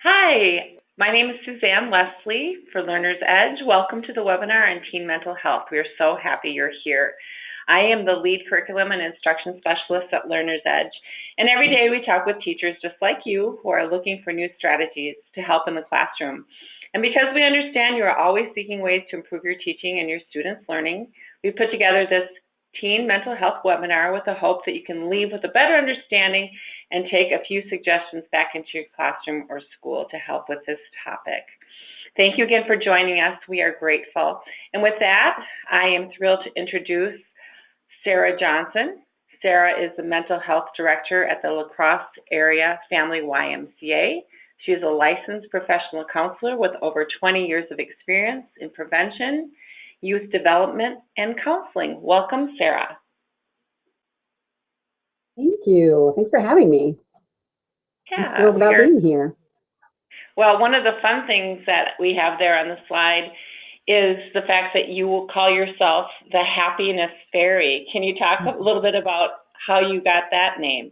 Hi, my name is Suzanne Leslie for Learner's Edge. Welcome to the webinar on teen mental health. We are so happy you're here. I am the lead curriculum and instruction specialist at Learner's Edge, and every day we talk with teachers just like you who are looking for new strategies to help in the classroom. And because we understand you are always seeking ways to improve your teaching and your students' learning, we put together this teen mental health webinar with the hope that you can leave with a better understanding and take a few suggestions back into your classroom or school to help with this topic. Thank you again for joining us. We are grateful. And with that, I am thrilled to introduce Sarah Johnson. Sarah is the Mental Health Director at the LaCrosse Area YMCA. She is a licensed professional counselor with over 20 years of experience in prevention, youth development, and counseling. Welcome, Sarah. Thank you. Thanks for having me. Yeah, I'm thrilled about being here. Well, one of the fun things that we have there on the slide is the fact that you will call yourself the Happiness Fairy. Can you talk a little bit about how you got that name?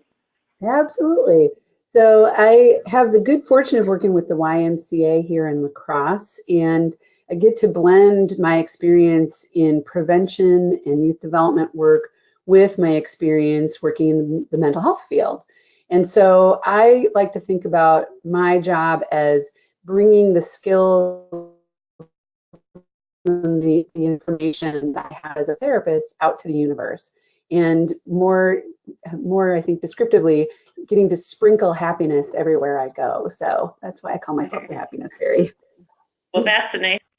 Absolutely. So I have the good fortune of working with the YMCA here in LaCrosse, and I get to blend my experience in prevention and youth development work with my experience working in the mental health field. And so I like to think about my job as bringing the skills and the information that I have as a therapist out to the universe. And more, I think, descriptively, getting to sprinkle happiness everywhere I go. So that's why I call myself the Happiness Fairy. Well,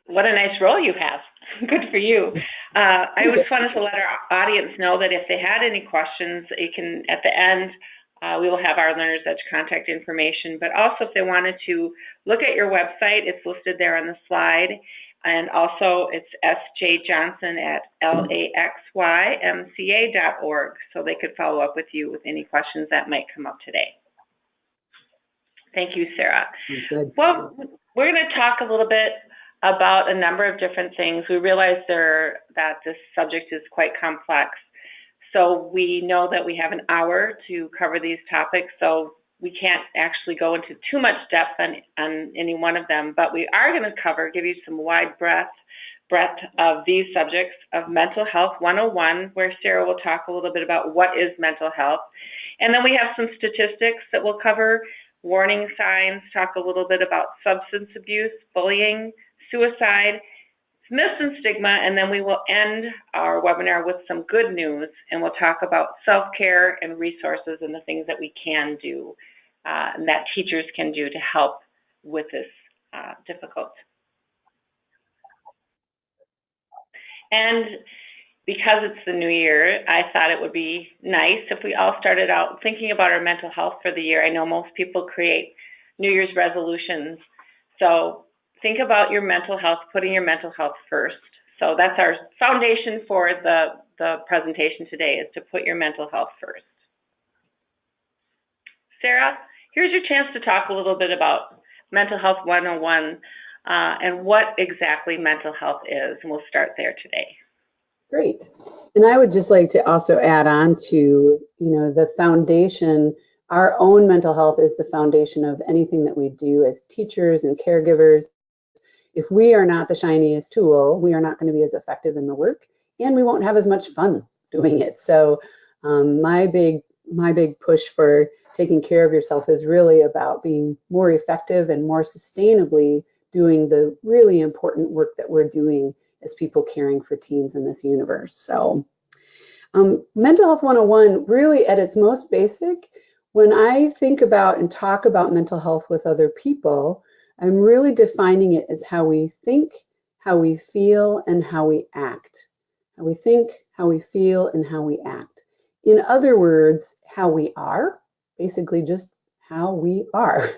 what a nice role you have. Good for you. I just wanted to let our audience know that if they had any questions, you can, at the end, we will have our Learner's Edge contact information, but also if they wanted to look at your website, it's listed there on the slide. And also it's sjjohnson at laxymca.org, so they could follow up with you with any questions that might come up today. Thank you, Sarah. Good. Well, we're going to talk a little bit about a number of different things. We realize that this subject is quite complex. So we know that we have an hour to cover these topics, so we can't actually go into too much depth on any one of them, but we are going to give you some wide breadth of these subjects of Mental Health 101, where Sarah will talk a little bit about what is mental health. And then we have some statistics that we'll cover, warning signs, talk a little bit about substance abuse, bullying, suicide, myths and stigma, and then we will end our webinar with some good news, and we'll talk about self-care and resources and the things that we can do and that teachers can do to help with this difficult. And because it's the new year, I thought it would be nice if we all started out thinking about our mental health for the year. I know most people create New Year's resolutions, so think about your mental health, putting your mental health first. So that's our foundation for the presentation today, is to put your mental health first. Sarah, here's your chance to talk a little bit about Mental Health 101 and what exactly mental health is, and we'll start there today. Great. And I would just like to also add on to, the foundation. Our own mental health is the foundation of anything that we do as teachers and caregivers. If we are not the shiniest tool, we are not going to be as effective in the work, and we won't have as much fun doing it. So my big push for taking care of yourself is really about being more effective and more sustainably doing the really important work that we're doing as people caring for teens in this universe. So Mental Health 101, really at its most basic, when I think about and talk about mental health with other people, I'm really defining it as how we think, how we feel, and how we act. How we think, how we feel, and how we act. In other words, how we are, basically just how we are.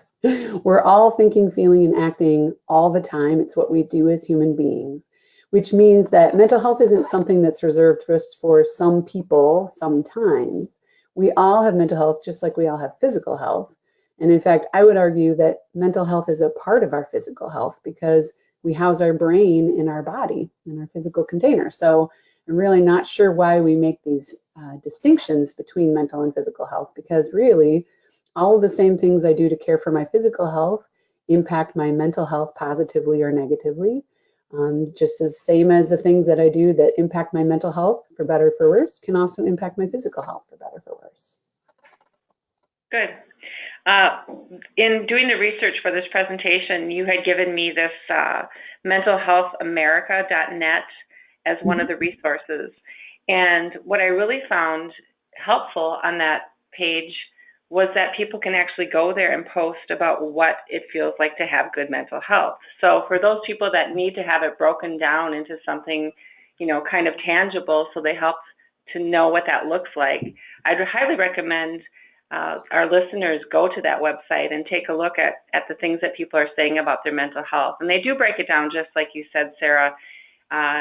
We're all thinking, feeling, and acting all the time. It's what we do as human beings, which means that mental health isn't something that's reserved just for some people sometimes. We all have mental health just like we all have physical health. And in fact, I would argue that mental health is a part of our physical health because we house our brain in our body, in our physical container. So I'm really not sure why we make these distinctions between mental and physical health, because really all of the same things I do to care for my physical health impact my mental health positively or negatively. Just as same as the things that I do that impact my mental health for better or for worse can also impact my physical health for better or for worse. Good. In doing the research for this presentation, you had given me this mentalhealthamerica.net as one of the resources. And what I really found helpful on that page was that people can actually go there and post about what it feels like to have good mental health. So for those people that need to have it broken down into something, you know, kind of tangible, so they help to know what that looks like, I'd highly recommend our listeners go to that website and take a look at the things that people are saying about their mental health. And they do break it down, just like you said, Sarah,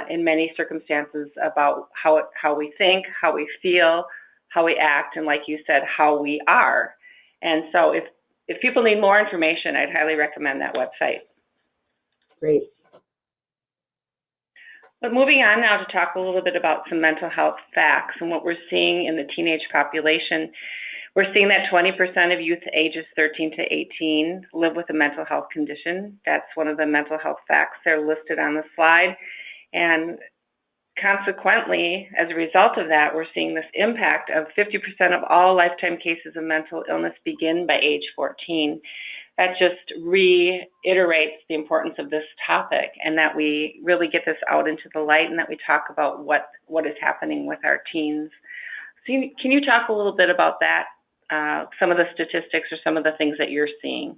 in many circumstances about how we think, how we feel, how we act, and like you said, how we are. And so if people need more information, I'd highly recommend that website. Great. But moving on now to talk a little bit about some mental health facts and what we're seeing in the teenage population. We're seeing that 20% of youth ages 13 to 18 live with a mental health condition. That's one of the mental health facts. They're listed on the slide. And consequently, as a result of that, we're seeing this impact of 50% of all lifetime cases of mental illness begin by age 14. That just reiterates the importance of this topic, and that we really get this out into the light, and that we talk about what is happening with our teens. So can you talk a little bit about that, some of the statistics or some of the things that you're seeing?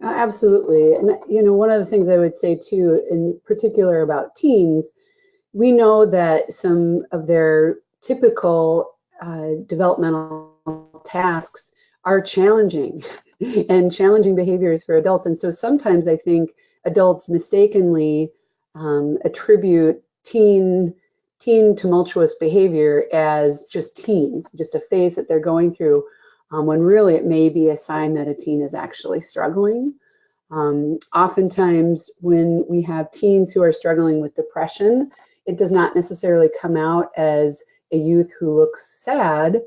Absolutely. And, you know, one of the things I would say too, in particular about teens, we know that some of their typical developmental tasks are challenging and challenging behaviors for adults. And so sometimes I think adults mistakenly attribute teen tumultuous behavior as just teens, just a phase that they're going through, when really it may be a sign that a teen is actually struggling. Oftentimes when we have teens who are struggling with depression, it does not necessarily come out as a youth who looks sad.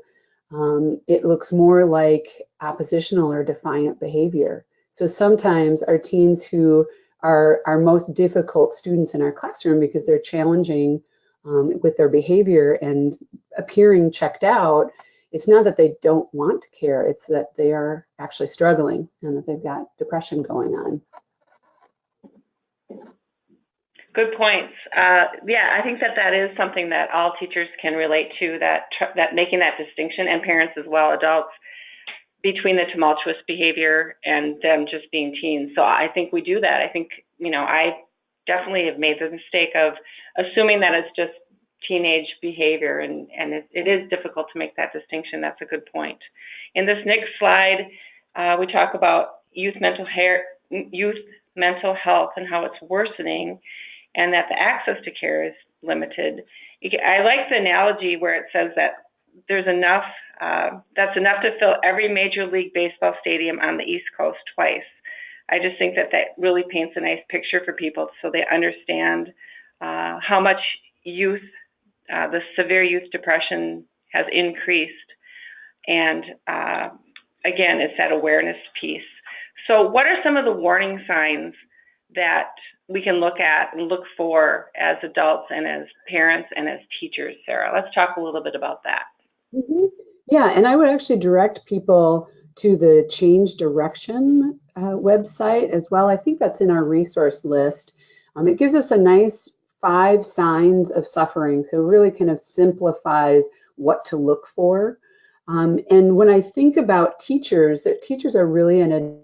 It looks more like oppositional or defiant behavior. So sometimes our teens who are our most difficult students in our classroom because they're challenging with their behavior and appearing checked out, it's not that they don't want to care, it's that they are actually struggling and that they've got depression going on. Good points. Yeah, I think that is something that all teachers can relate to, that making that distinction, and parents as well, adults, between the tumultuous behavior and them just being teens. So I think we do that. I think, you know, I definitely have made the mistake of assuming that it's just teenage behavior, and it is difficult to make that distinction. That's a good point. In this next slide, we talk about youth mental health and how it's worsening, and that the access to care is limited. I like the analogy where it says that there's enough, that's enough to fill every Major League Baseball stadium on the East Coast twice. I just think that really paints a nice picture for people so they understand how much youth, the severe youth depression has increased. And again, it's that awareness piece. So what are some of the warning signs that we can look at and look for as adults and as parents and as teachers, Sarah? Let's talk a little bit about that. Mm-hmm. Yeah, and I would actually direct people to the Change Direction website as well. I think that's in our resource list. It gives us a nice 5 signs of suffering, so it really kind of simplifies what to look for. And when I think about teachers, that teachers are really an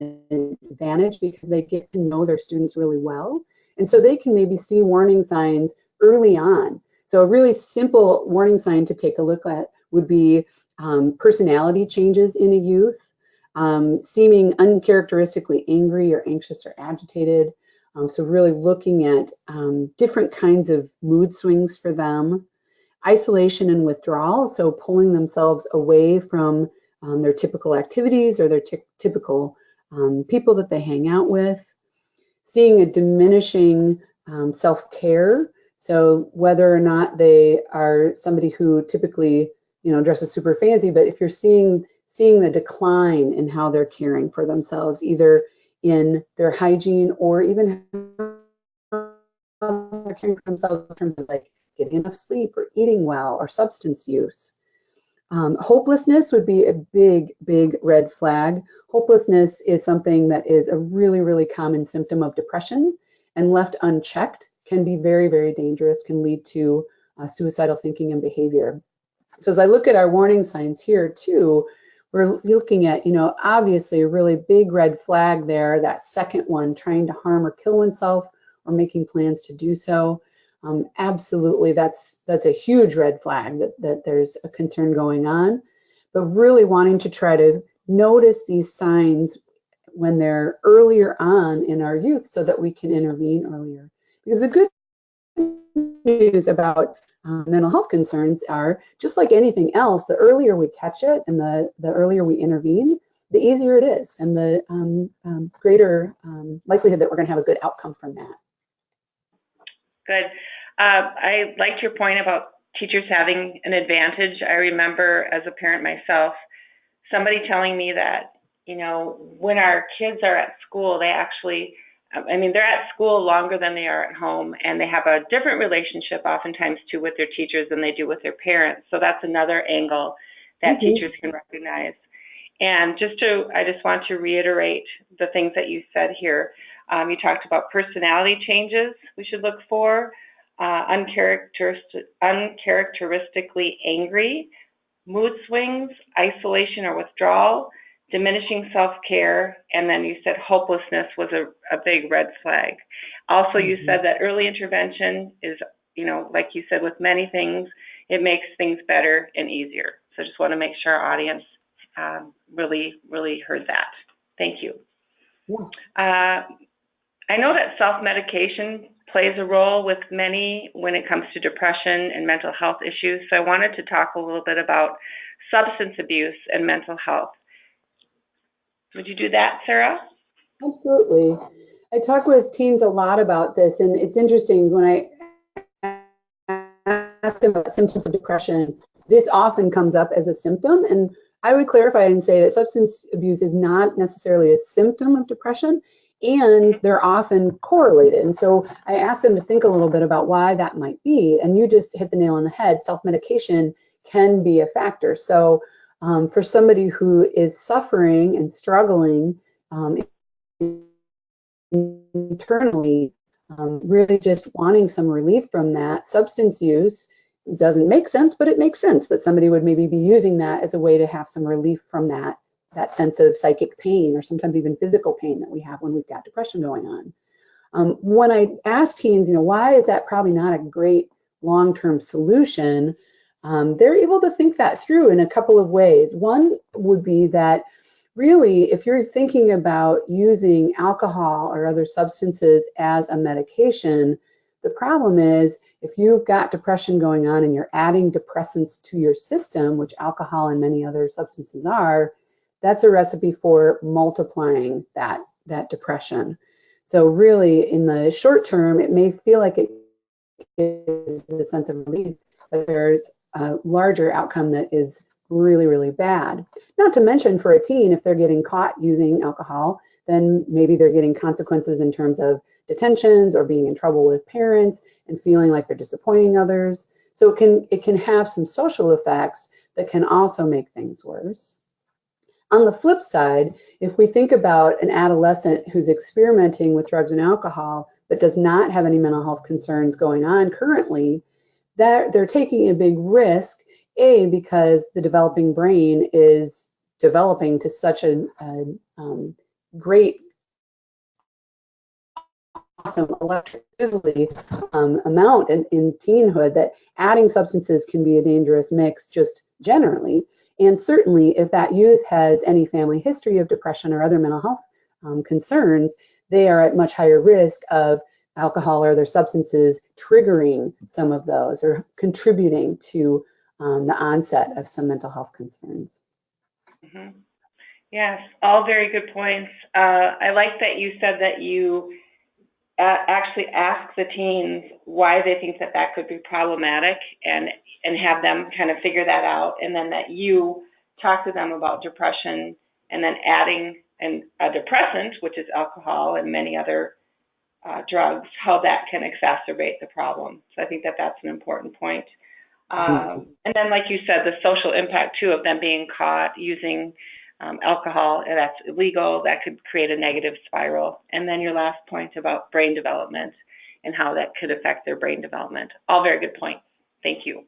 advantage because they get to know their students really well. And so they can maybe see warning signs early on. So a really simple warning sign to take a look at would be personality changes in a youth, seeming uncharacteristically angry or anxious or agitated. So really looking at different kinds of mood swings for them. Isolation and withdrawal, so pulling themselves away from their typical activities or their typical people that they hang out with. Seeing a diminishing self-care, so whether or not they are somebody who typically, you know, dresses super fancy, but if you're seeing seeing the decline in how they're caring for themselves, either in their hygiene or even how they're caring for themselves in terms of like getting enough sleep or eating well or substance use. Hopelessness would be a big, big red flag. Hopelessness is something that is a really, really common symptom of depression, and left unchecked can be very, very dangerous, can lead to suicidal thinking and behavior. So as I look at our warning signs here too, we're looking at, obviously a really big red flag there, that second one, trying to harm or kill oneself or making plans to do so. Absolutely, that's a huge red flag that there's a concern going on, but really wanting to try to notice these signs when they're earlier on in our youth so that we can intervene earlier. Because the good news about mental health concerns are, just like anything else, the earlier we catch it and the earlier we intervene, the easier it is, and the greater likelihood that we're going to have a good outcome from that. Good. I liked your point about teachers having an advantage. I remember as a parent myself, somebody telling me that, when our kids are at school, they actually, they're at school longer than they are at home, and they have a different relationship oftentimes too with their teachers than they do with their parents. So that's another angle that teachers can recognize. And I just want to reiterate the things that you said here. You talked about personality changes we should look for, uncharacteristically angry, mood swings, isolation or withdrawal, diminishing self-care, and then you said hopelessness was a big red flag. Also, you said that early intervention is, like you said, with many things, it makes things better and easier. So I just want to make sure our audience really, really heard that. Thank you. Yeah. I know that self-medication plays a role with many when it comes to depression and mental health issues. So I wanted to talk a little bit about substance abuse and mental health. Would you do that, Sarah? Absolutely. I talk with teens a lot about this, and it's interesting when I ask them about symptoms of depression, this often comes up as a symptom. And I would clarify and say that substance abuse is not necessarily a symptom of depression, and they're often correlated. And so I ask them to think a little bit about why that might be. And you just hit the nail on the head. Self-medication can be a factor. So for somebody who is suffering and struggling internally, really just wanting some relief from that, substance use doesn't make sense, but it makes sense that somebody would maybe be using that as a way to have some relief from that sense of psychic pain or sometimes even physical pain that we have when we've got depression going on. When I ask teens, why is that probably not a great long-term solution? They're able to think that through in a couple of ways. One would be that really, if you're thinking about using alcohol or other substances as a medication, the problem is if you've got depression going on and you're adding depressants to your system, which alcohol and many other substances are, that's a recipe for multiplying that depression. So really, in the short term, it may feel like it gives a sense of relief, but there's a larger outcome that is really, really bad. Not to mention for a teen, if they're getting caught using alcohol, then maybe they're getting consequences in terms of detentions or being in trouble with parents and feeling like they're disappointing others. So it can have some social effects that can also make things worse. On the flip side, if we think about an adolescent who's experimenting with drugs and alcohol but does not have any mental health concerns going on currently, that they're taking a big risk, because the developing brain is developing to such a great, awesome electricity amount in teenhood that adding substances can be a dangerous mix just generally. And certainly if that youth has any family history of depression or other mental health concerns, they are at much higher risk of alcohol or other substances triggering some of those or contributing to the onset of some mental health concerns. Mm-hmm. Yes, all very good points. I like that you said that you actually ask the teens why they think that could be problematic and have them kind of figure that out, and then that you talk to them about depression, and then adding a depressant, which is alcohol and many other drugs, how that can exacerbate the problem. So I think that that's an important point. And then, like you said, the social impact, too, of them being caught using alcohol, and that's illegal, that could create a negative spiral. And then your last point about brain development and how that could affect their brain development. All very good points. Thank you.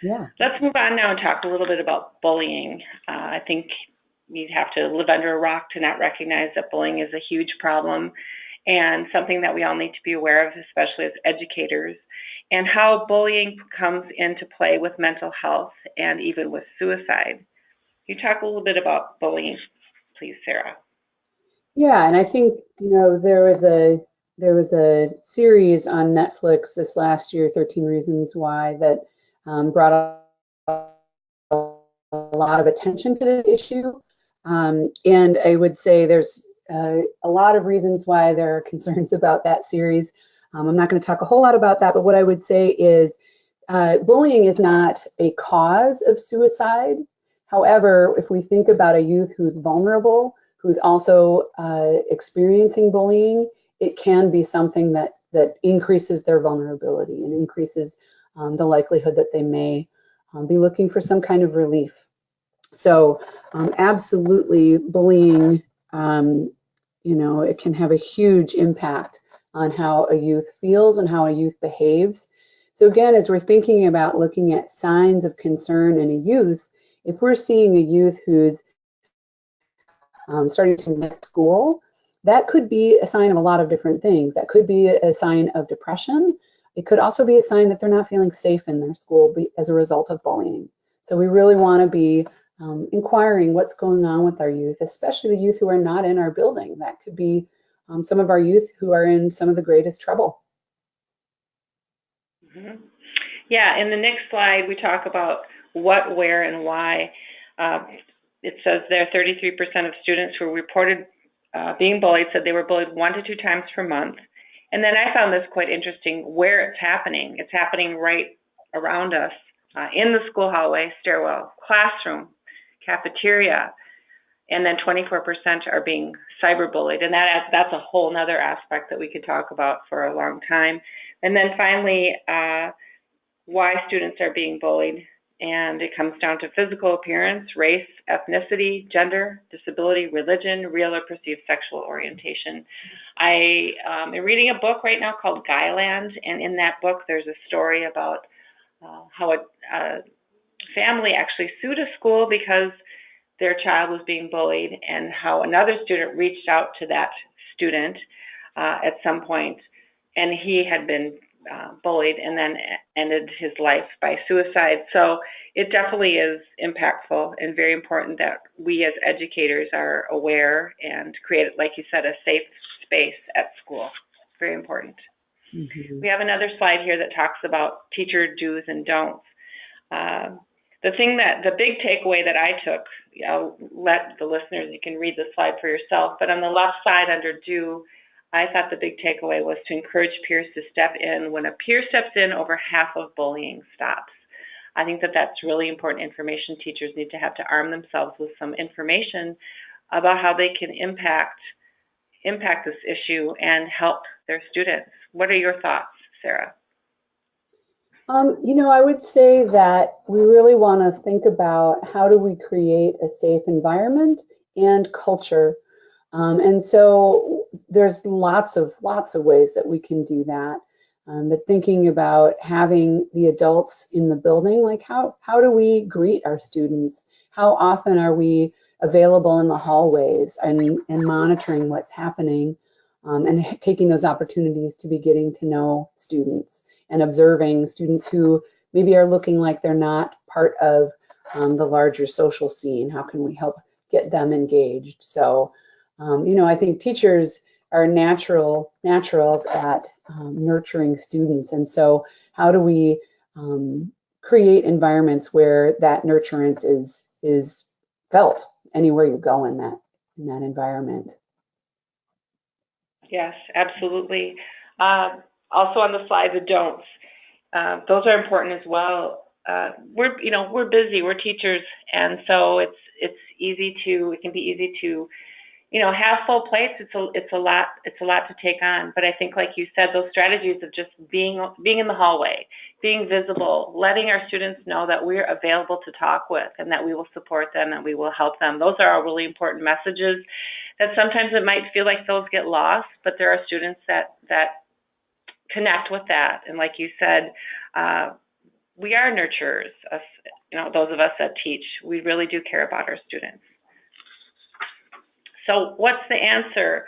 Yeah. Let's move on now and talk a little bit about bullying. I think you'd have to live under a rock to not recognize that bullying is a huge problem and something that we all need to be aware of, especially as educators, and how bullying comes into play with mental health and even with suicide. Can you talk a little bit about bullying, please, Sarah? Yeah, and I think, there was a series on Netflix this last year, 13 Reasons Why, that brought up a lot of attention to this issue. And I would say there's a lot of reasons why there are concerns about that series. I'm not going to talk a whole lot about that, but what I would say is bullying is not a cause of suicide. However, if we think about a youth who's vulnerable, who's also experiencing bullying, it can be something that increases their vulnerability and increases the likelihood that they may be looking for some kind of relief. So absolutely, bullying, it can have a huge impact on how a youth feels and how a youth behaves. So again, as we're thinking about looking at signs of concern in a youth, if we're seeing a youth who's starting to miss school, that could be a sign of a lot of different things. That could be a sign of depression. It could also be a sign that they're not feeling safe in their school as a result of bullying. So we really want to be inquiring what's going on with our youth, especially the youth who are not in our building. That could be some of our youth who are in some of the greatest trouble. Mm-hmm. Yeah, in the next slide, we talk about what, where, and why. It says there 33% of students who reported being bullied said they were bullied 1 to 2 times per month. And then I found this quite interesting, where it's happening. It's happening right around us, in the school hallway, stairwell, classroom, cafeteria, and then 24% are being cyberbullied. And that's a whole other aspect that we could talk about for a long time. And then finally, why students are being bullied. And it comes down to physical appearance, race, ethnicity, gender, disability, religion, real or perceived sexual orientation. I am reading a book right now called Guyland, and in that book there's a story about how a family actually sued a school because their child was being bullied, and how another student reached out to that student at some point, and he had been bullied and then ended his life by suicide. So it definitely is impactful and very important that we as educators are aware and create, like you said, a safe space at school. Very important. Mm-hmm. We have another slide here that talks about teacher do's and don'ts. The big takeaway that I took, I'll let the listeners, you can read the slide for yourself, but on the left side under do, I thought the big takeaway was to encourage peers to step in. When a peer steps in, over half of bullying stops. I think that that's really important information. Teachers need to have to arm themselves with some information about how they can impact this issue and help their students. What are your thoughts, Sarah? I would say that we really want to think about how do we create a safe environment and culture. And so there's lots of ways that we can do that. But thinking about having the adults in the building, like how do we greet our students? How often are we available in the hallways and monitoring what's happening and taking those opportunities to be getting to know students and observing students who maybe are looking like they're not part of the larger social scene? How can we help get them engaged? So I think teachers are naturals at nurturing students. And so how do we create environments where that nurturance is felt anywhere you go in that environment? Yes, absolutely. Also on the slide, the don'ts. Those are important as well. we're busy, we're teachers, and so it can be easy to have full plates. It's a lot to take on. But I think, like you said, those strategies of just being in the hallway, being visible, letting our students know that we're available to talk with and that we will support them and we will help them. Those are all really important messages that sometimes it might feel like those get lost, but there are students that connect with that. And like you said, we are nurturers, us, those of us that teach. We really do care about our students. So what's the answer?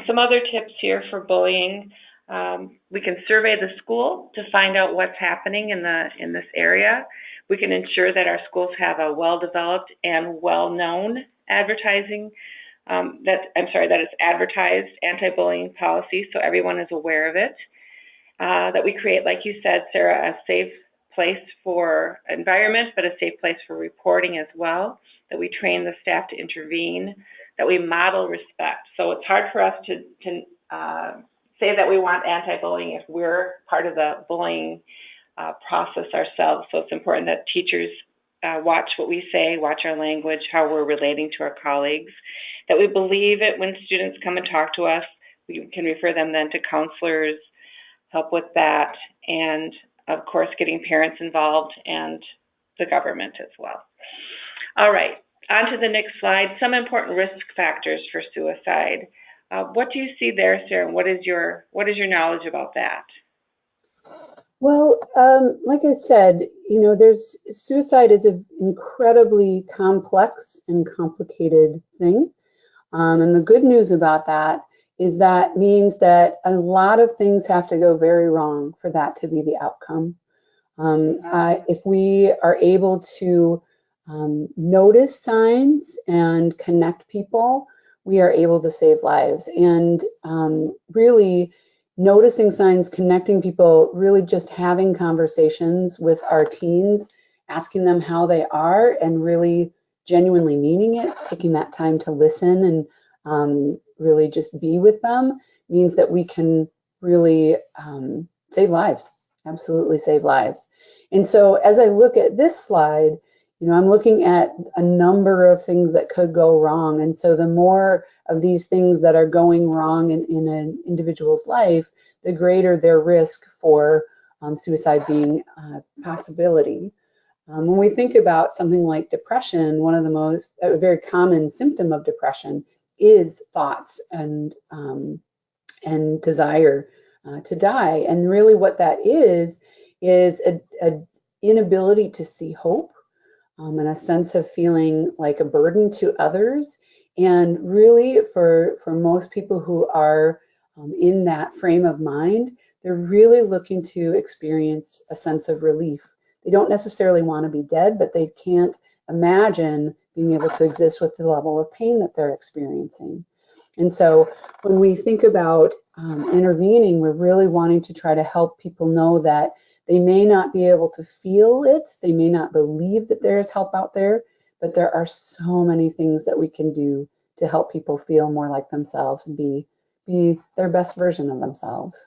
Some other tips here for bullying. We can survey the school to find out what's happening in this area. We can ensure that our schools have a well-developed and well-known advertising, that it's advertised anti-bullying policy, so everyone is aware of it. That we create, like you said, Sarah, a safe place for environment, but a safe place for reporting as well. That we train the staff to intervene. That we model respect. So it's hard for us to say that we want anti-bullying if we're part of the bullying process ourselves. So it's important that teachers watch what we say, watch our language, how we're relating to our colleagues, that we believe it when students come and talk to us. We can refer them then to counselors, help with that, and of course getting parents involved and the government as well. All right. On to the next slide, some important risk factors for suicide. What do you see there, Sarah, and what is your knowledge about that? Well, like I said, suicide is an incredibly complex and complicated thing. And the good news about that is that means that a lot of things have to go very wrong for that to be the outcome. If we are able to notice signs and connect people, we are able to save lives. And really noticing signs, connecting people, really just having conversations with our teens, asking them how they are and really genuinely meaning it, taking that time to listen and really just be with them means that we can really save lives, absolutely save lives. And so as I look at this slide, I'm looking at a number of things that could go wrong. And so the more of these things that are going wrong in an individual's life, the greater their risk for suicide being a possibility. When we think about something like depression, one of the a very common symptom of depression is thoughts and desire to die. And really what that is an inability to see hope. And a sense of feeling like a burden to others. And really for most people who are in that frame of mind, they're really looking to experience a sense of relief. They don't necessarily want to be dead, but they can't imagine being able to exist with the level of pain that they're experiencing. And so when we think about intervening, we're really wanting to try to help people know that they may not be able to feel it. They may not believe that there is help out there, but there are so many things that we can do to help people feel more like themselves and be their best version of themselves.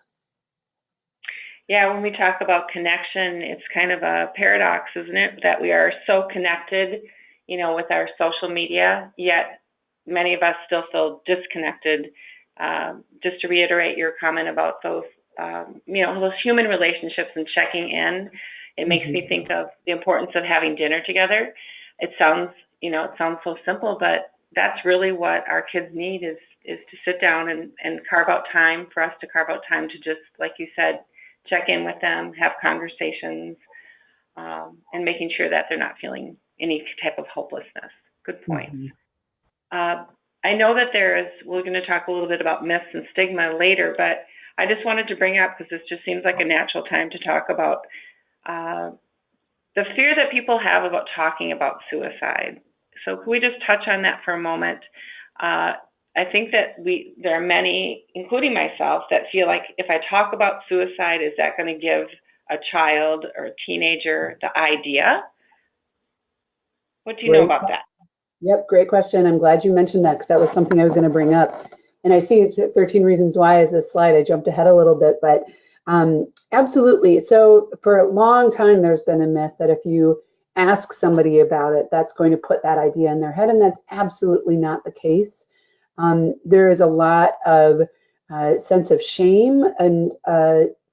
Yeah, when we talk about connection, it's kind of a paradox, isn't it? That we are so connected, with our social media, yet many of us still feel disconnected. Just to reiterate your comment about those human relationships and checking in, it makes me think of the importance of having dinner together. It sounds so simple, but that's really what our kids need is to sit down and carve out time for us to carve out time to just, like you said, check in with them, have conversations, and making sure that they're not feeling any type of hopelessness. Good point. I know that we're going to talk a little bit about myths and stigma later, but I just wanted to bring up, because this just seems like a natural time to talk about the fear that people have about talking about suicide. So can we just touch on that for a moment? I think that there are many, including myself, that feel like if I talk about suicide, is that going to give a child or a teenager the idea? What do you know about that? Yep, great question. I'm glad you mentioned that because that was something I was going to bring up. And I see 13 Reasons Why is this slide. I jumped ahead a little bit, but Absolutely. So for a long time, there's been a myth that if you ask somebody about it, that's going to put that idea in their head, and that's absolutely not the case. There is a lot of sense of shame and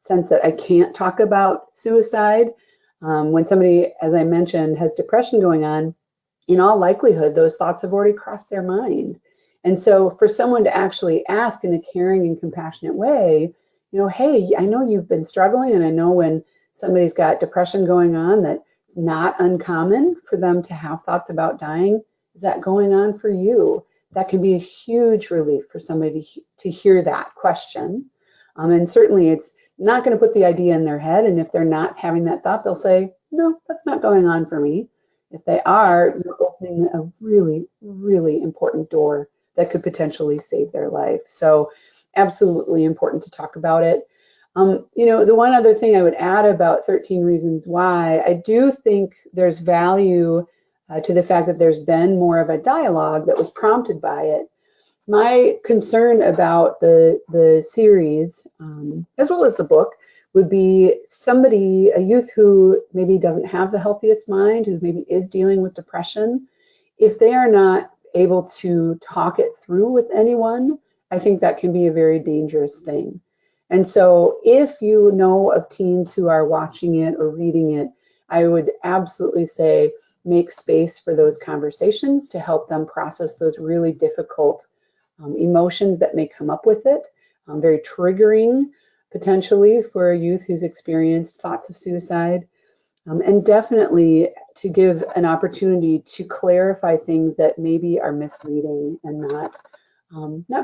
sense that I can't talk about suicide. When somebody, as I mentioned, has depression going on, in all likelihood, those thoughts have already crossed their mind. And so for someone to actually ask in a caring and compassionate way, hey, I know you've been struggling, and I know when somebody's got depression going on that it's not uncommon for them to have thoughts about dying. Is that going on for you? That can be a huge relief for somebody to hear that question. And certainly it's not going to put the idea in their head. And if they're not having that thought, they'll say, no, that's not going on for me. If they are, you're opening a really, really important door that could potentially save their life. So absolutely important to talk about it. The one other thing I would add about 13 Reasons Why, I do think there's value to the fact that there's been more of a dialogue that was prompted by it. My concern about the series, as well as the book, would be somebody, a youth who maybe doesn't have the healthiest mind, who maybe is dealing with depression. If they are not able to talk it through with anyone, I think that can be a very dangerous thing. And so if you know of teens who are watching it or reading it, I would absolutely say make space for those conversations to help them process those really difficult emotions that may come up with it. Very triggering potentially for a youth who's experienced thoughts of suicide. And definitely to give an opportunity to clarify things that maybe are misleading and not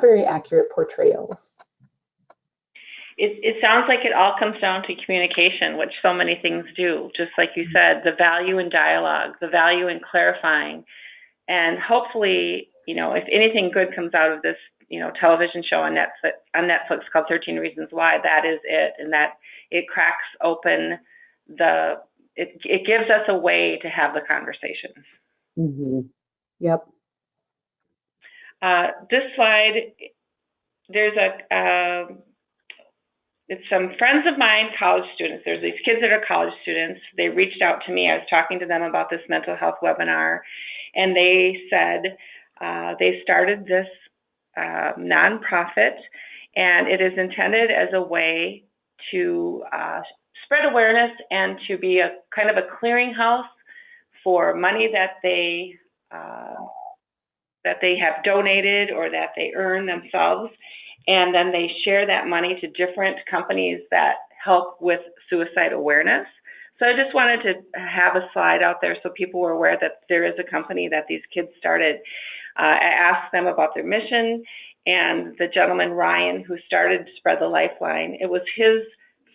very accurate portrayals. It sounds like it all comes down to communication, which so many things do. Just like you said, the value in dialogue, the value in clarifying, and hopefully, if anything good comes out of this, television show on Netflix called 13 Reasons Why, that is it, and that it cracks open it gives us a way to have the conversations. Mm-hmm. Yep. This slide, there's it's some friends of mine, college students. There's these kids that are college students. They reached out to me. I was talking to them about this mental health webinar, and they said they started this nonprofit, and it is intended as a way to spread awareness and to be a kind of a clearinghouse for money that they have donated or that they earn themselves, and then they share that money to different companies that help with suicide awareness. So I just wanted to have a slide out there so people were aware that there is a company that these kids started. I asked them about their mission, and the gentleman, Ryan, who started Spread the Lifeline, it was his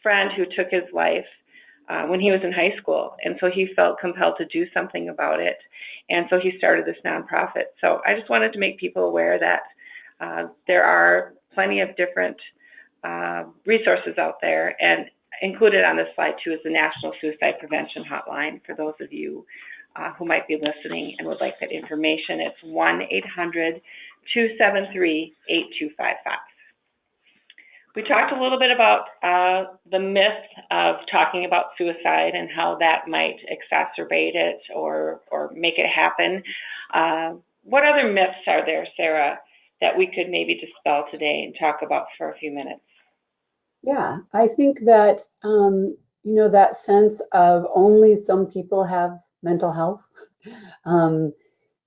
friend who took his life when he was in high school, and so he felt compelled to do something about it, and so he started this nonprofit. So I just wanted to make people aware that there are plenty of different resources out there, and included on this slide too is the National Suicide Prevention Hotline for those of you who might be listening and would like that information. It's 1-800-273-8255. We talked a little bit about the myth of talking about suicide and how that might exacerbate it or make it happen. What other myths are there, Sarah, that we could maybe dispel today and talk about for a few minutes? Yeah, I think that, that sense of only some people have mental health,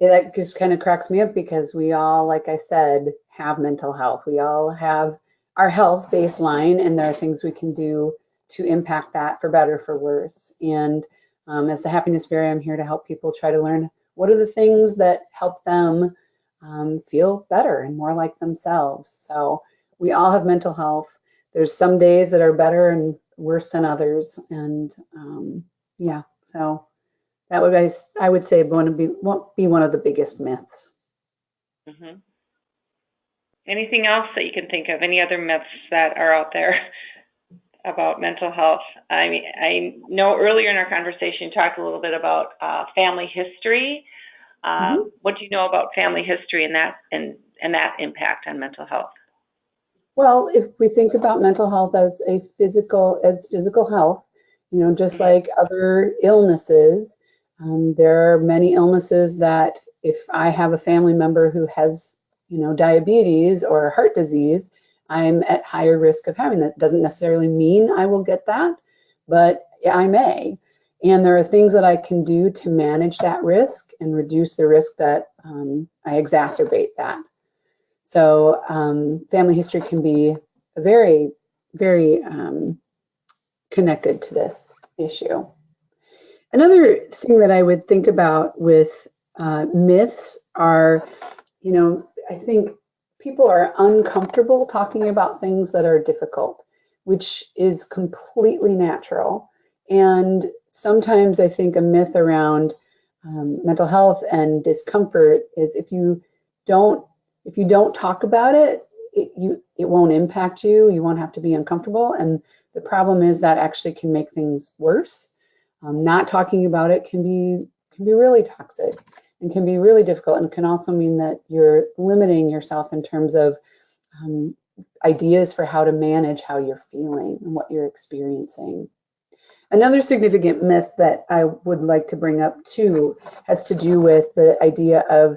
it just kind of cracks me up because we all, like I said, have mental health. We all have our health baseline, and there are things we can do to impact that for better, for worse. And as the Happiness Fairy, I'm here to help people try to learn what are the things that help them feel better and more like themselves. So we all have mental health. There's some days that are better and worse than others. And so that would, I would say, won't be one of the biggest myths. Mm-hmm. Anything else that you can think of? Any other myths that are out there about mental health? I mean, I know earlier in our conversation you talked a little bit about family history. What do you know about family history and that impact on mental health? Well, if we think about mental health as physical health, just Mhm. like other illnesses, there are many illnesses that if I have a family member who has, diabetes or heart disease, I'm at higher risk of having that. Doesn't necessarily mean I will get that, but I may. And there are things that I can do to manage that risk and reduce the risk that I exacerbate that. So family history can be very, very connected to this issue. Another thing that I would think about with myths are, I think people are uncomfortable talking about things that are difficult, which is completely natural. And sometimes I think a myth around mental health and discomfort is don't if you don't talk about it, it won't impact you. You won't have to be uncomfortable. And the problem is that actually can make things worse. Not talking about it can be really toxic and can be really difficult, and can also mean that you're limiting yourself in terms of um, ideas for how to manage how you're feeling and what you're experiencing. Another significant myth that I would like to bring up too has to do with the idea of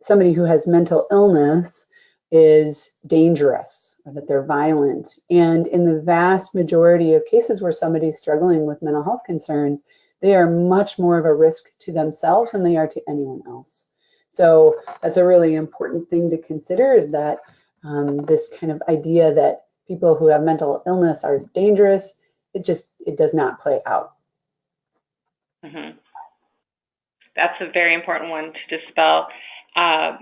somebody who has mental illness is dangerous or that they're violent. And in the vast majority of cases where somebody's struggling with mental health concerns, they are much more of a risk to themselves than they are to anyone else. So that's a really important thing to consider, is that this kind of idea that people who have mental illness are dangerous, it does not play out. Mhm. That's a very important one to dispel. Uh,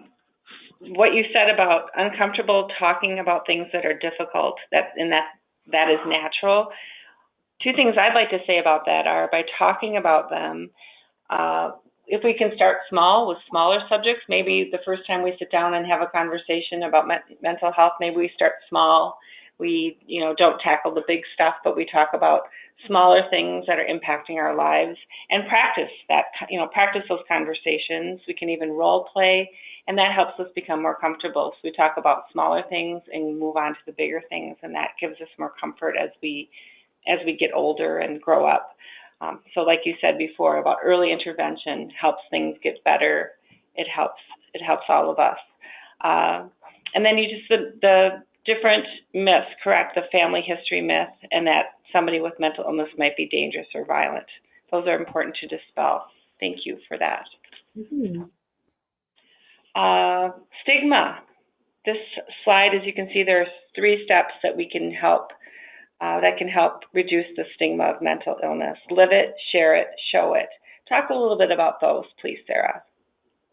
what you said about uncomfortable talking about things that are difficult, that is natural. Two things I'd like to say about that are, by talking about them, uh, if we can start small with smaller subjects, maybe the first time we sit down and have a conversation about mental health, maybe we start small. We, don't tackle the big stuff, but we talk about smaller things that are impacting our lives, and practice that, practice those conversations. We can even role play, and that helps us become more comfortable. So we talk about smaller things and move on to the bigger things, and that gives us more comfort as we get older and grow up. So like you said before about early intervention helps things get better. It helps all of us. And then the different myths, correct? The family history myth, and that somebody with mental illness might be dangerous or violent. Those are important to dispel. Thank you for that. Mm-hmm. Stigma. This slide, as you can see, there's 3 steps that can help reduce the stigma of mental illness. Live it, share it, show it. Talk a little bit about those, please, Sarah.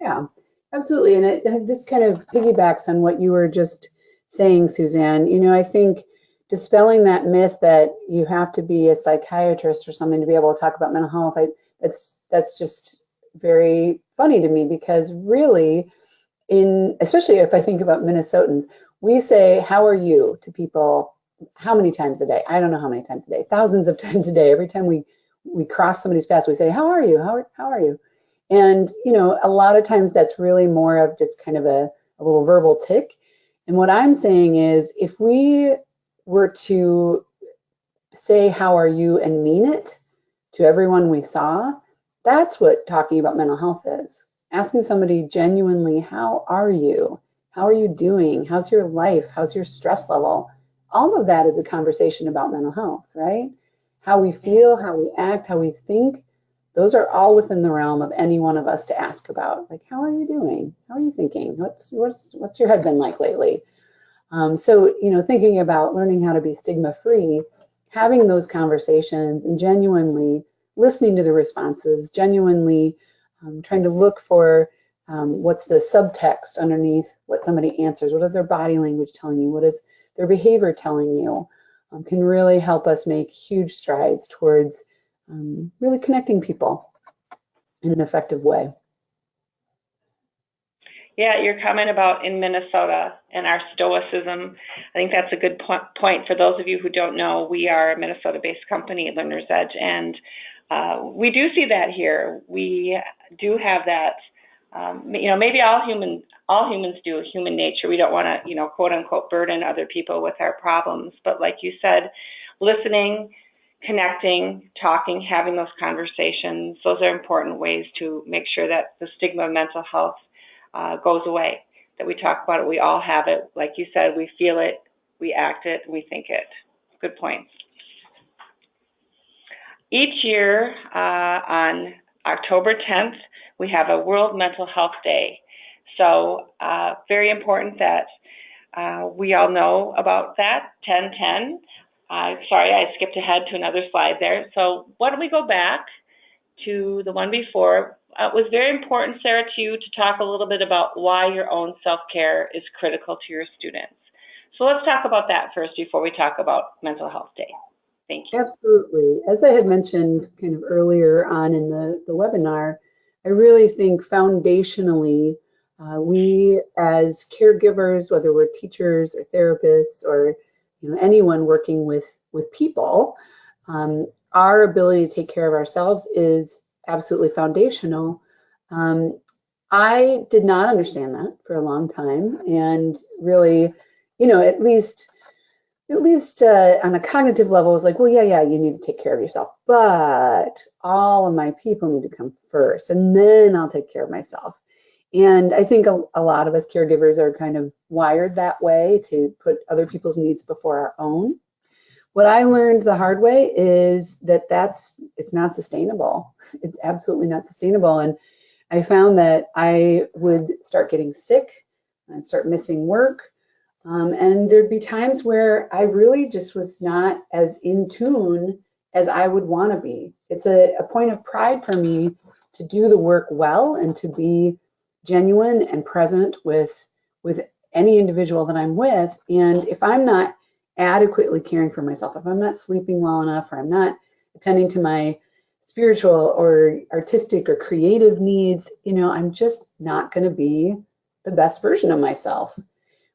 Yeah, absolutely. And this kind of piggybacks on what you were just saying, Suzanne. I think dispelling that myth that you have to be a psychiatrist or something to be able to talk about mental health, that's just very funny to me, because really, especially if I think about Minnesotans, we say, "How are you?" to people how many times a day? I don't know how many times a day, thousands of times a day. Every time we cross somebody's path, we say, "How are you? How are you?" And, a lot of times that's really more of just kind of a little verbal tick. And what I'm saying is, if we were to say, "How are you?" and mean it to everyone we saw, that's what talking about mental health is. Asking somebody genuinely, "How are you? How are you doing? How's your life? How's your stress level?" All of that is a conversation about mental health, right? How we feel, how we act, how we think, those are all within the realm of any one of us to ask about. Like, how are you doing? How are you thinking? What's your head been like lately? So, thinking about learning how to be stigma free, having those conversations and genuinely listening to the responses, genuinely trying to look for what's the subtext underneath what somebody answers. What is their body language telling you? What is their behavior telling you? Can really help us make huge strides towards really connecting people in an effective way. Yeah, your comment about in Minnesota and our stoicism, I think that's a good point. For those of you who don't know, we are a Minnesota-based company at Learner's Edge, and we do see that here. We do have that maybe all humans do, human nature. We don't want to, quote unquote, burden other people with our problems. But like you said, listening, connecting, talking, having those conversations, those are important ways to make sure that the stigma of mental health goes away, that we talk about it, we all have it. Like you said, we feel it, we act it, we think it. Good points. Each year on October 10th, we have a World Mental Health Day. So very important that we all know about that, 10-10. Sorry, I skipped ahead to another slide there. So why don't we go back to the one before. It was very important, Sarah, to you to talk a little bit about why your own self-care is critical to your students. So let's talk about that first before we talk about Mental Health Day. Thank you. Absolutely. As I had mentioned kind of earlier on in the webinar, I really think foundationally, we as caregivers, whether we're teachers or therapists or anyone working with people, our ability to take care of ourselves is absolutely foundational. I did not understand that for a long time, and really, at least on a cognitive level, it was like, well, yeah, you need to take care of yourself, but all of my people need to come first, and then I'll take care of myself. And I think a lot of us caregivers are kind of wired that way, to put other people's needs before our own. What I learned the hard way is that it's not sustainable. It's absolutely not sustainable. And I found that I would start getting sick, I'd start missing work, and there'd be times where I really just was not as in tune as I would want to be. It's a point of pride for me to do the work well and to be genuine and present with any individual that I'm with. And if I'm not adequately caring for myself, if I'm not sleeping well enough, or I'm not attending to my spiritual or artistic or creative needs, I'm just not going to be the best version of myself,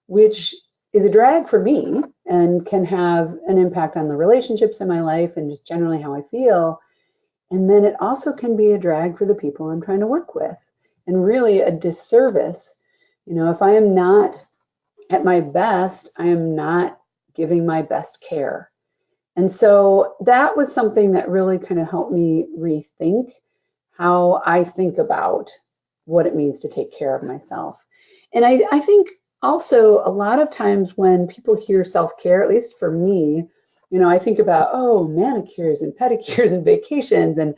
which is a drag for me and can have an impact on the relationships in my life and just generally how I feel. And then it also can be a drag for the people I'm trying to work with, and really a disservice. If I am not at my best, I am not giving my best care. And so that was something that really kind of helped me rethink how I think about what it means to take care of myself. And I think also a lot of times when people hear self-care, at least for me, I think about, manicures and pedicures and vacations and,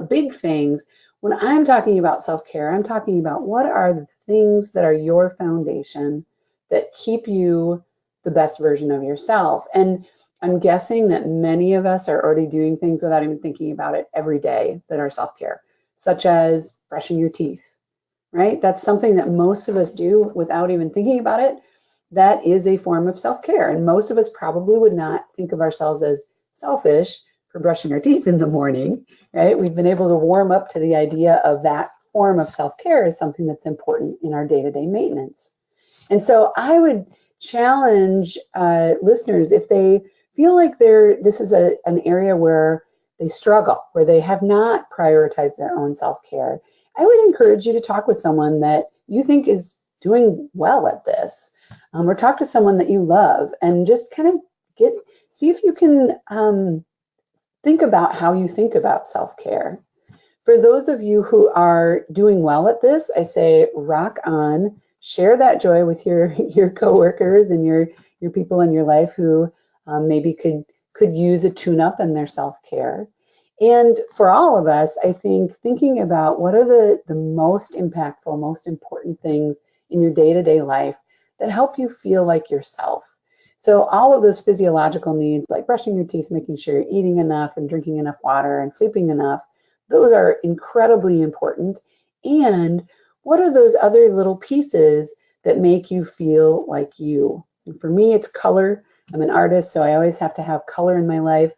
big things. When I'm talking about self-care, I'm talking about what are the things that are your foundation that keep you the best version of yourself. And I'm guessing that many of us are already doing things without even thinking about it every day that are self-care, such as brushing your teeth, right? That's something that most of us do without even thinking about it. That is a form of self-care. And most of us probably would not think of ourselves as selfish for brushing our teeth in the morning, right? We've been able to warm up to the idea of that form of self-care as something that's important in our day-to-day maintenance. And so I would challenge listeners, if they feel like this is an area where they struggle, where they have not prioritized their own self-care, I would encourage you to talk with someone that you think is doing well at this, or talk to someone that you love, and just kind of see if you can think about how you think about self-care. For those of you who are doing well at this, I say rock on. Share that joy with your coworkers and your people in your life who maybe could use a tune-up in their self-care. And for all of us, I think thinking about what are the most impactful, most important things in your day-to-day life that help you feel like yourself. So all of those physiological needs, like brushing your teeth, making sure you're eating enough and drinking enough water and sleeping enough, those are incredibly important. And what are those other little pieces that make you feel like you? And for me, it's color. I'm an artist, so I always have to have color in my life.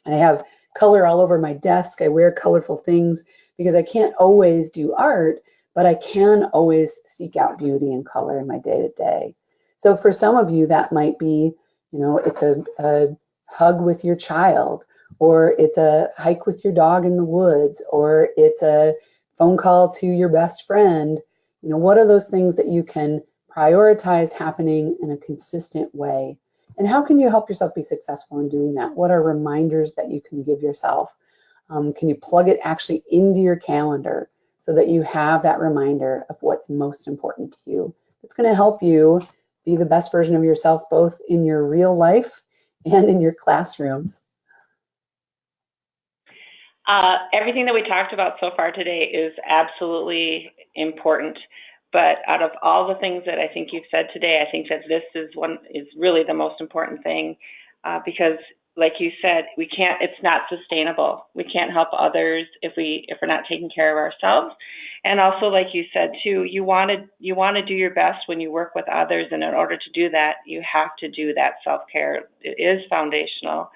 I have color all over my desk. I wear colorful things because I can't always do art, but I can always seek out beauty and color in my day-to-day. So for some of you, that might be, it's a hug with your child, or it's a hike with your dog in the woods, or it's a phone call to your best friend. What are those things that you can prioritize happening in a consistent way? And how can you help yourself be successful in doing that? What are reminders that you can give yourself? Can you plug it actually into your calendar so that you have that reminder of what's most important to you? It's going to help you be the best version of yourself, both in your real life and in your classrooms. Everything that we talked about so far today is absolutely important. But out of all the things that I think you've said today, I think that this is really the most important thing, because like you said, it's not sustainable. We can't help others if we're not taking care of ourselves. And also, like you said too, you want to do your best when you work with others, and in order to do that, you have to do that self-care. It is foundational.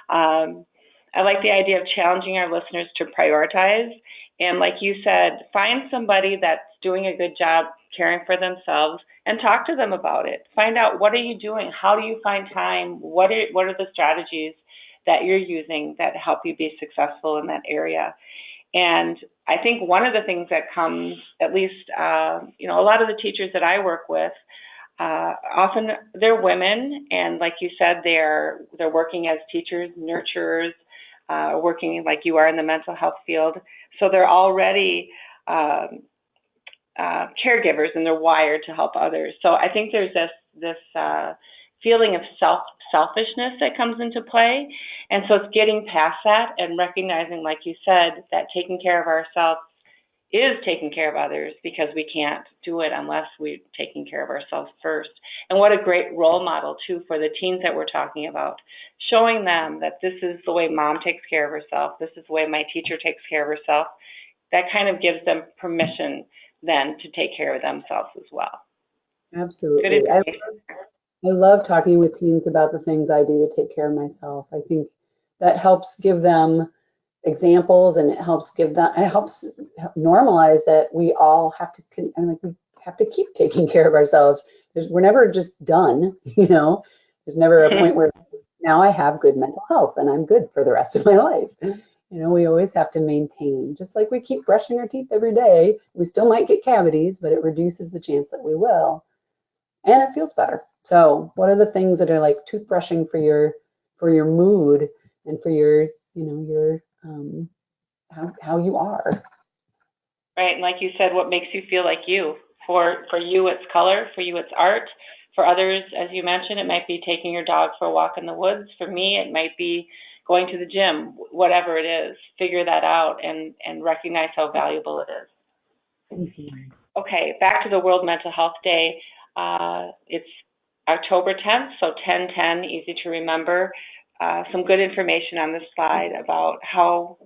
I like the idea of challenging our listeners to prioritize. And like you said, find somebody that's doing a good job caring for themselves and talk to them about it. Find out, what are you doing? How do you find time? What are the strategies that you're using that help you be successful in that area? And I think one of the things that comes, at least, a lot of the teachers that I work with, often they're women, and like you said, they're working as teachers, nurturers, working like you are in the mental health field. So they're already caregivers, and they're wired to help others. So I think there's this feeling of selfishness that comes into play. And so it's getting past that and recognizing, like you said, that taking care of ourselves is taking care of others, because we can't do it unless we're taking care of ourselves first. And what a great role model, too, for the teens that we're talking about, showing them that this is the way mom takes care of herself, this is the way my teacher takes care of herself. That kind of gives them permission then to take care of themselves as well. Absolutely. I love talking with teens about the things I do to take care of myself. I think that helps give them examples, and it helps normalize that we all have to, we have to keep taking care of ourselves. We're never just done, there's never a point where now I have good mental health and I'm good for the rest of my life. We always have to maintain, just like we keep brushing our teeth every day. We still might get cavities, but it reduces the chance that we will, and it feels better. So what are the things that are like toothbrushing for your mood and for your how you are? Right, and like you said, what makes you feel like you? For you, it's color. For you, it's art. For others, as you mentioned, it might be taking your dog for a walk in the woods. For me, it might be going to the gym. Whatever it is, figure that out and recognize how valuable it is. Mm-hmm. Okay, back to the World Mental Health Day. It's October 10th, so 10/10, easy to remember. Some good information on this slide about how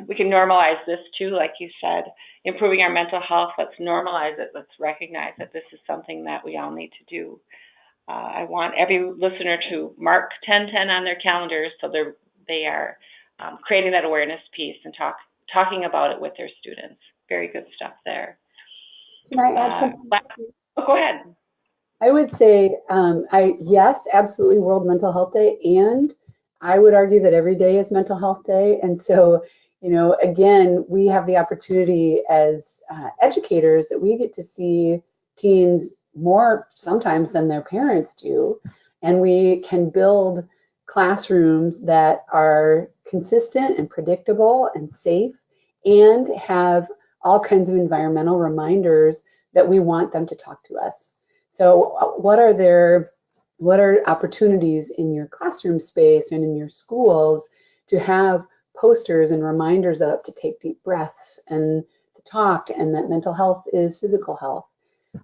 we can normalize this too, like you said, improving our mental health. Let's normalize it. Let's recognize that this is something that we all need to do. I want every listener to mark 10/10 on their calendars, so they are creating that awareness piece and talking about it with their students. Very good stuff there. Can I add something? Go ahead. I would say, yes, absolutely, World Mental Health Day, and I would argue that every day is Mental Health Day. And so, again, we have the opportunity as educators that we get to see teens more sometimes than their parents do, and we can build classrooms that are consistent and predictable and safe, and have all kinds of environmental reminders that we want them to talk to us. So what are opportunities in your classroom space and in your schools to have posters and reminders up to take deep breaths and to talk, and that mental health is physical health?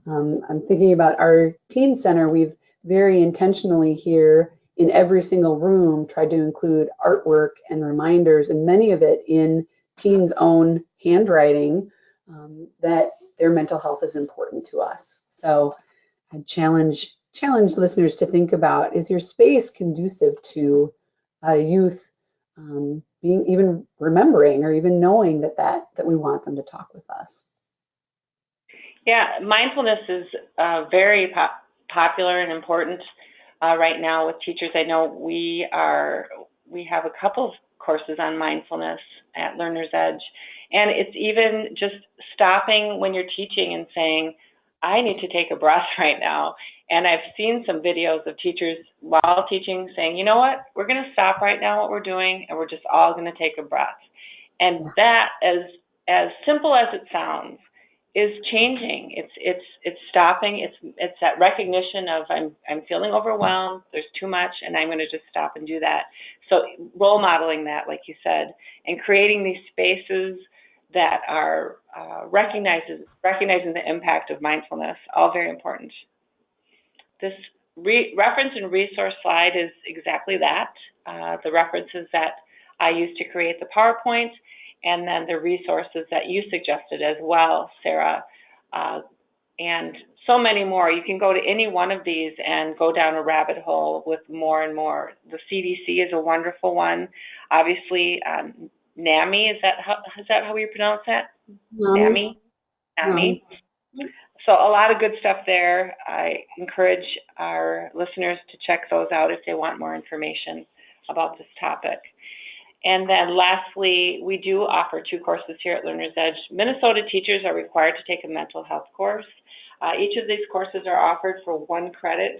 I'm thinking about our teen center. We've very intentionally here in every single room tried to include artwork and reminders, and many of it in teens' own handwriting, that their mental health is important to us. So I challenge listeners to think about, is your space conducive to youth being even remembering or even knowing that we want them to talk with us? Yeah, mindfulness is very popular and important right now with teachers. I know we have a couple of courses on mindfulness at Learner's Edge, And it's even just stopping when you're teaching and saying, I need to take a breath right now. And I've seen some videos of teachers while teaching saying, you know what, we're going to stop right now what we're doing, and we're just all going to take a breath. And that, as simple as it sounds, is changing. It's stopping. It's that recognition of I'm feeling overwhelmed. There's too much, and I'm going to just stop and do that. So role modeling that, like you said, and creating these spaces that are recognizing the impact of mindfulness, all very important. This reference and resource slide is exactly that. The references that I used to create the PowerPoint, and then the resources that you suggested as well, Sarah, and so many more. You can go to any one of these and go down a rabbit hole with more and more. The CDC is a wonderful one. Obviously, NAMI, is that how you pronounce that? NAMI? NAMI. So a lot of good stuff there. I encourage our listeners to check those out if they want more information about this topic. And then lastly, we do offer 2 courses here at Learner's Edge. Minnesota teachers are required to take a mental health course. Each of these courses are offered for 1 credit.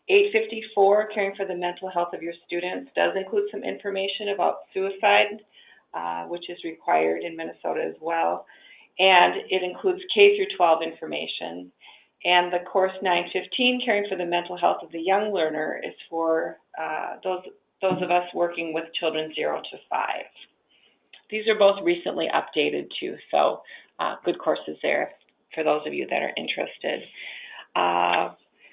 $854, Caring for the Mental Health of Your Students, does include some information about suicide, which is required in Minnesota as well. And it includes K through 12 information. And the course 915, Caring for the Mental Health of the Young Learner, is for those of us working with children 0 to 5. These are both recently updated too, so good courses there for those of you that are interested.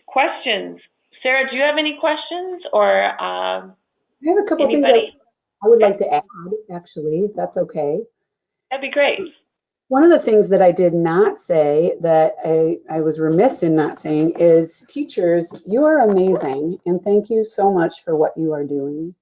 Questions? Sarah, do you have any questions? Or I have a couple things I would like to add, actually, if that's okay. That'd be great. One of the things that I did not say that I was remiss in not saying is, teachers, you are amazing, and thank you so much for what you are doing.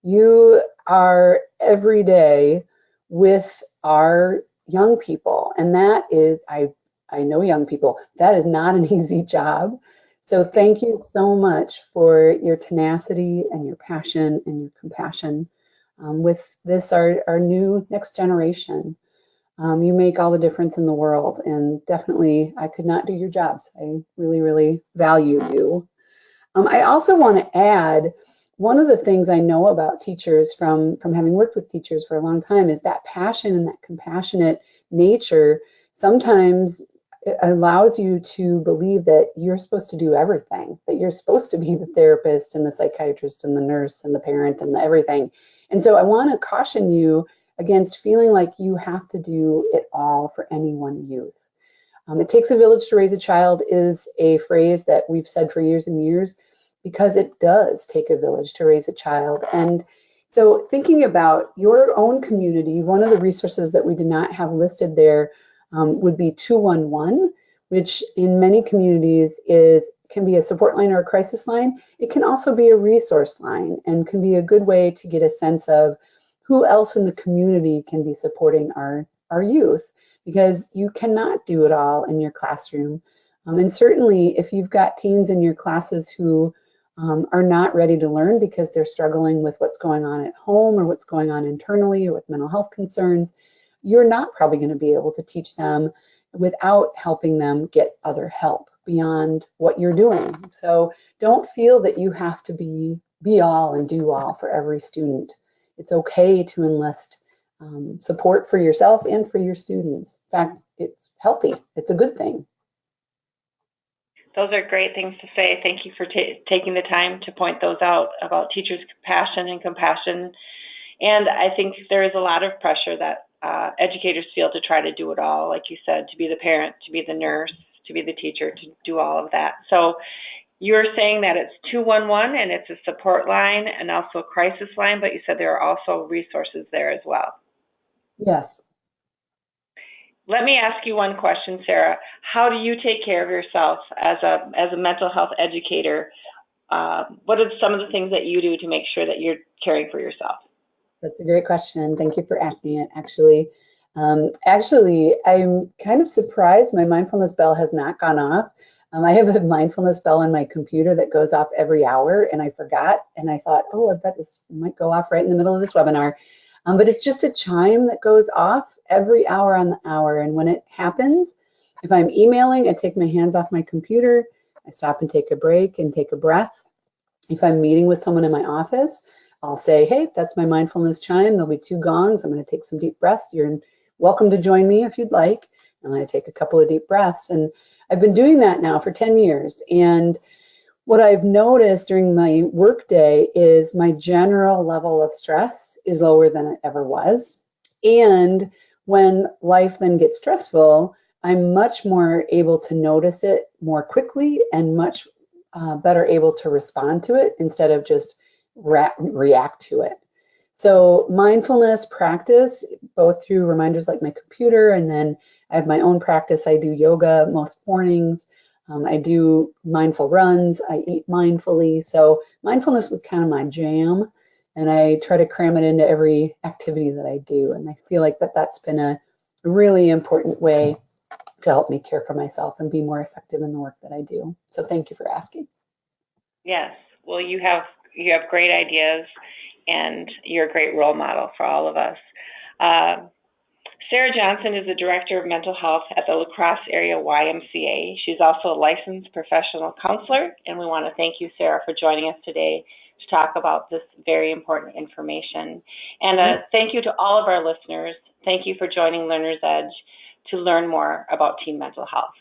You are every day with our young people, and that is, I know young people, that is not an easy job. So thank you so much for your tenacity and your passion and your compassion with this, our new next generation. You make all the difference in the world, and definitely I could not do your jobs. I really, really value you. I also want to add, one of the things I know about teachers from having worked with teachers for a long time is that passion and that compassionate nature sometimes allows you to believe that you're supposed to do everything, that you're supposed to be the therapist and the psychiatrist and the nurse and the parent and everything. And so I want to caution you against feeling like you have to do it all for any one youth. It takes a village to raise a child is a phrase that we've said for years and years, because it does take a village to raise a child. And so thinking about your own community, one of the resources that we did not have listed there would be 211, which in many communities can be a support line or a crisis line. It can also be a resource line and can be a good way to get a sense of who else in the community can be supporting our youth, because you cannot do it all in your classroom. And certainly if you've got teens in your classes who are not ready to learn because they're struggling with what's going on at home or what's going on internally or with mental health concerns, you're not probably going to be able to teach them without helping them get other help beyond what you're doing. So don't feel that you have to be all and do all for every student. It's okay to enlist support for yourself and for your students. In fact, it's healthy. It's a good thing. Those are great things to say. Thank you for taking the time to point those out about teachers' passion and compassion. And I think there is a lot of pressure that educators feel to try to do it all, like you said, to be the parent, to be the nurse, to be the teacher, to do all of that. So you're saying that it's 211 and it's a support line and also a crisis line, but you said there are also resources there as well. Yes. Let me ask you one question, Sarah. How do you take care of yourself as a mental health educator? What are some of the things that you do to make sure that you're caring for yourself? That's a great question. Thank you for asking it, actually. I'm kind of surprised my mindfulness bell has not gone off. I have a mindfulness bell on my computer that goes off every hour, and I forgot, and I thought, oh, I bet this might go off right in the middle of this webinar. But it's just a chime that goes off every hour on the hour. And when it happens, if I'm emailing, I take my hands off my computer, I stop and take a break and take a breath. If I'm meeting with someone in my office, I'll say, hey, that's my mindfulness chime. There'll be 2 gongs. I'm going to take some deep breaths. You're welcome to join me if you'd like. And I take a couple of deep breaths. And I've been doing that now for 10 years. And what I've noticed during my workday is my general level of stress is lower than it ever was. And when life then gets stressful, I'm much more able to notice it more quickly and much better able to respond to it instead of just react to it. So mindfulness practice, both through reminders like my computer, and then I have my own practice. I do yoga most mornings. I do mindful runs. I eat mindfully. So mindfulness is kind of my jam, and I try to cram it into every activity that I do. And I feel like that's been a really important way to help me care for myself and be more effective in the work that I do. So thank you for asking. Yes. Well, you have great ideas, and you're a great role model for all of us. Sarah Johnson is the Director of Mental Health at the LaCrosse Area YMCA. She's also a licensed professional counselor, and we want to thank you, Sarah, for joining us today to talk about this very important information. And thank you to all of our listeners. Thank you for joining Learner's Edge to learn more about teen mental health.